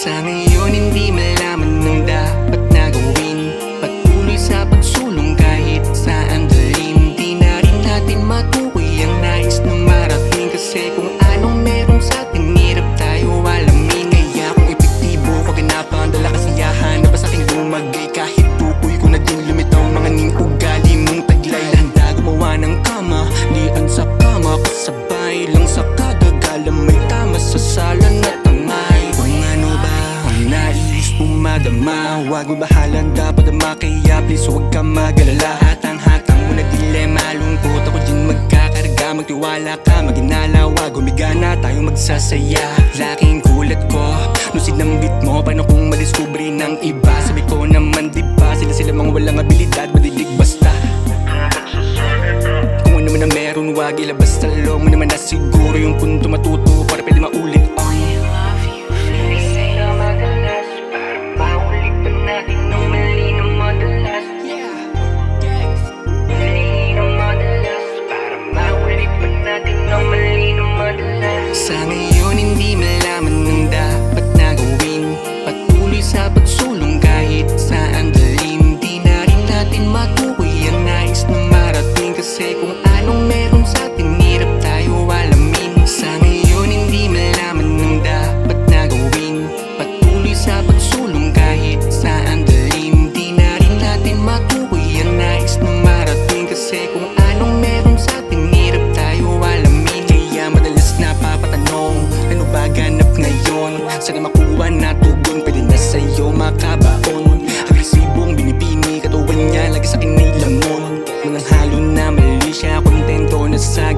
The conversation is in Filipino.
Sa ngayon hindi malaman ng dapat na gawin. Patuloy sa pagsulong kahit saan dalhin. Di na rin natin matukoy ang nais na marating. Kasi kung anong meron sa atin, hirap tayo alamin. Kaya kung epektibo, kaganapan, dala kasiyahan na ba sa ating lumagay. Kahit tukoy ko na din lumitaw mga ning ugali mong taglay. Handa gumawa ng kama, dian sa kama, kasabay lang sa kagagalang. May tama sa sala na tangay. Kung ano ba ang nais mong madama, huwag mo bahalang dapat ama. Kaya please huwag ka mag-alala. Hatang-hatang mo na dilema, lungkot ako dyan magkakarga. Magtiwala ka, maginala, huwag humiga na tayo magsasaya. Laking kulat ko nung sinambit mo, paano kung madiskubre ng iba? Sabi ko naman diba, sila mga walang abilidad, madilig basta. Kung ano man na meron, huwag ilabas sa loob mo naman na siguro yung punto matuto para pwede maulit. I love you, they say na madalas para maulit pa natin ng mali na madalas. Mali na madalas para maulit pa natin ng mali na madalas. Sa ngayon hindi malaman ng dapat na gawin. Patuloy sa pagsulong kahit saan dalhin. Di na rin natin matukoy ang nais na marating. Kasi kung anong meron sa atin, hirap tayo alamin. Sa ngayon hindi malaman ng dapat na gawin. Patuloy sa pagsulong kahit saan dalhin. Di na rin natin matukoy ang nais na marating. Kasi kung anong meron sa atin, hirap tayo alamin. Kaya madalas napapatanong, ano ba ganap ngayon? Sana makuha na tugon, pwede na sa'yo makabaon. Agresibong binibini, katawan niya lagi sa'kin may lamon. Walang halo na mali siya, kontento na sa